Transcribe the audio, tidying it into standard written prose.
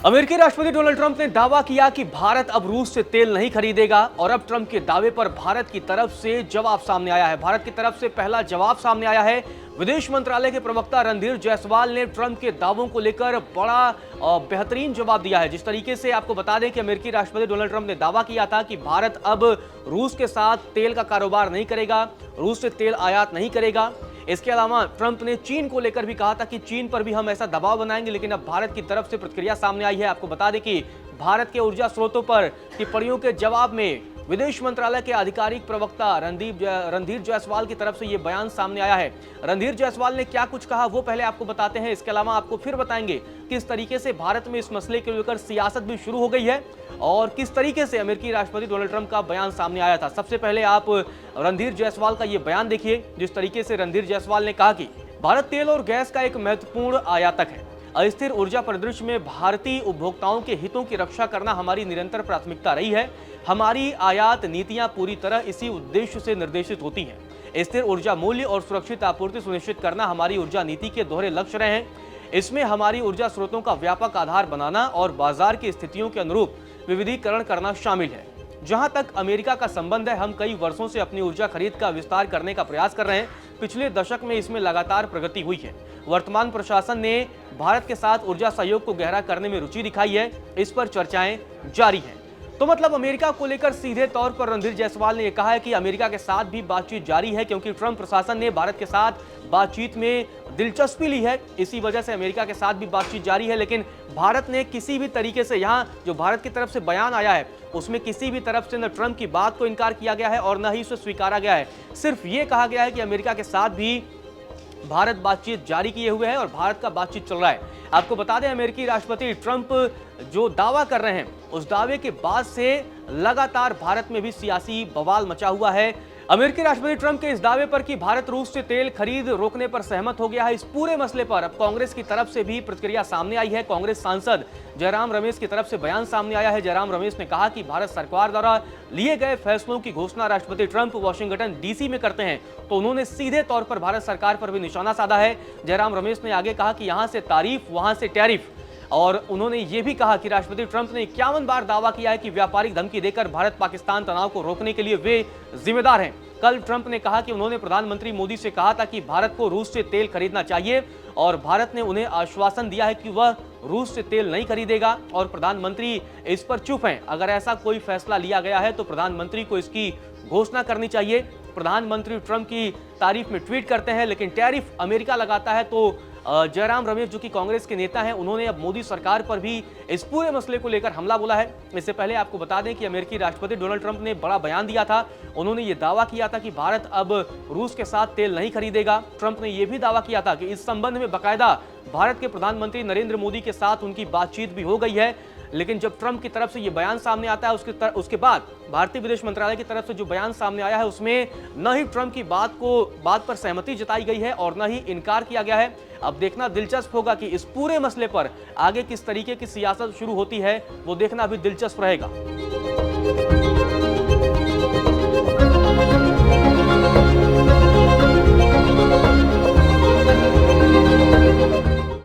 अमेरिकी राष्ट्रपति Donald Trump ने दावा किया कि भारत अब रूस से तेल नहीं खरीदेगा और अब ट्रंप के दावे पर भारत की तरफ से जवाब सामने आया है। भारत की तरफ से पहला जवाब सामने आया है। विदेश मंत्रालय के प्रवक्ता रणधीर जायसवाल ने ट्रंप के दावों को लेकर बड़ा बेहतरीन जवाब दिया है। जिस तरीके से आपको बता दें कि अमेरिकी राष्ट्रपति डोनाल्ड ट्रंप ने दावा किया था कि भारत अब रूस के साथ तेल का कारोबार नहीं करेगा, रूस से तेल आयात नहीं करेगा। इसके अलावा ट्रंप ने चीन को लेकर भी कहा था कि चीन पर भी हम ऐसा दबाव बनाएंगे, लेकिन अब भारत की तरफ से प्रतिक्रिया सामने आई है। आपको बता दें कि भारत के ऊर्जा स्रोतों पर टिप्पणियों के जवाब में विदेश मंत्रालय के आधिकारिक प्रवक्ता रणधीर जायसवाल की तरफ से यह बयान सामने आया है। रणधीर जायसवाल ने क्या कुछ कहा वो पहले आपको बताते हैं। इसके अलावा आपको फिर बताएंगे किस तरीके से भारत में इस मसले को लेकर सियासत भी शुरू हो गई है और किस तरीके से अमेरिकी राष्ट्रपति डोनाल्ड ट्रंप का बयान सामने आया था। सबसे पहले आप रणधीर जायसवाल का यह बयान देखिए, जिस तरीके से रणधीर जायसवाल ने कहा कि भारत तेल और गैस का एक महत्वपूर्ण आयातक है। अस्थिर ऊर्जा परिदृश्य में भारतीय उपभोक्ताओं के हितों की रक्षा करना हमारी निरंतर प्राथमिकता रही है। हमारी आयात नीतियां पूरी तरह इसी उद्देश्य से निर्देशित होती हैं। स्थिर ऊर्जा मूल्य और सुरक्षित आपूर्ति सुनिश्चित करना हमारी ऊर्जा नीति के दोहरे लक्ष्य रहे हैं। इसमें हमारी ऊर्जा स्रोतों का व्यापक आधार बनाना और बाजार की स्थितियों के अनुरूप विविधीकरण करना शामिल है। जहां तक अमेरिका का संबंध है, हम कई वर्षों से अपनी ऊर्जा खरीद का विस्तार करने का प्रयास कर रहे हैं। पिछले दशक में इसमें लगातार प्रगति हुई है। वर्तमान प्रशासन ने भारत के साथ ऊर्जा सहयोग को गहरा करने में रुचि दिखाई है। इस पर चर्चाएं जारी हैं। तो मतलब अमेरिका को लेकर सीधे तौर पर रणधीर जायसवाल ने यह कहा है कि अमेरिका के साथ भी बातचीत जारी है, क्योंकि ट्रंप प्रशासन ने भारत के साथ बातचीत में दिलचस्पी ली है। इसी वजह से अमेरिका के साथ भी बातचीत जारी है। लेकिन भारत ने किसी भी तरीके से, यहां जो भारत की तरफ से बयान आया है उसमें किसी भी तरफ से न ट्रंप की बात को इनकार किया गया है और न ही उसे स्वीकारा गया है। सिर्फ ये कहा गया है कि अमेरिका के साथ भी भारत बातचीत जारी किए हुए है और भारत का बातचीत चल रहा है। आपको बता दें, अमेरिकी राष्ट्रपति ट्रंप जो दावा कर रहे हैं उस दावे के बाद से लगातार भारत में भी सियासी बवाल मचा हुआ है। अमेरिकी राष्ट्रपति ट्रंप के इस दावे पर कि भारत रूस से तेल खरीद रोकने पर सहमत हो गया है, इस पूरे मसले पर अब कांग्रेस की तरफ से भी प्रतिक्रिया सामने आई है। कांग्रेस सांसद जयराम रमेश की तरफ से बयान सामने आया है। जयराम रमेश ने कहा कि भारत सरकार द्वारा लिए गए फैसलों की घोषणा राष्ट्रपति ट्रंप वाशिंगटन डीसी में करते हैं, तो उन्होंने सीधे तौर पर भारत सरकार पर भी निशाना साधा है। जयराम रमेश ने आगे कहा कि यहां से तारीफ वहां से टैरिफ, और उन्होंने ये भी कहा कि राष्ट्रपति ट्रंप ने 51 बार दावा किया है कि व्यापारिक धमकी देकर भारत पाकिस्तान तनाव को रोकने के लिए वे जिम्मेदार हैं। कल ट्रंप ने कहा कि उन्होंने प्रधानमंत्री मोदी से कहा था कि भारत को रूस से तेल खरीदना चाहिए और भारत ने उन्हें आश्वासन दिया है कि वह रूस से तेल नहीं खरीदेगा और प्रधानमंत्री इस पर चुप हैं। अगर ऐसा कोई फैसला लिया गया है तो प्रधानमंत्री को इसकी घोषणा करनी चाहिए। प्रधानमंत्री ट्रंप की तारीफ में ट्वीट करते हैं, लेकिन टैरिफ अमेरिका लगाता है। तो जयराम रमेश जो कि कांग्रेस के नेता हैं, उन्होंने अब मोदी सरकार पर भी इस पूरे मसले को लेकर हमला बोला है। इससे पहले आपको बता दें कि अमेरिकी राष्ट्रपति डोनाल्ड ट्रंप ने बड़ा बयान दिया था। उन्होंने ये दावा किया था कि भारत अब रूस के साथ तेल नहीं खरीदेगा। ट्रंप ने यह भी दावा किया था कि इस संबंध में बाकायदा भारत के प्रधानमंत्री नरेंद्र मोदी के साथ उनकी बातचीत भी हो गई है। लेकिन जब ट्रंप की तरफ से यह बयान सामने आता है, उसके बाद भारतीय विदेश मंत्रालय की तरफ से जो बयान सामने आया है उसमें न ही ट्रंप की बात पर सहमति जताई गई है और न ही इनकार किया गया है। अब देखना दिलचस्प होगा कि इस पूरे मसले पर आगे किस तरीके की सियासत शुरू होती है, वो देखना भी दिलचस्प रहेगा।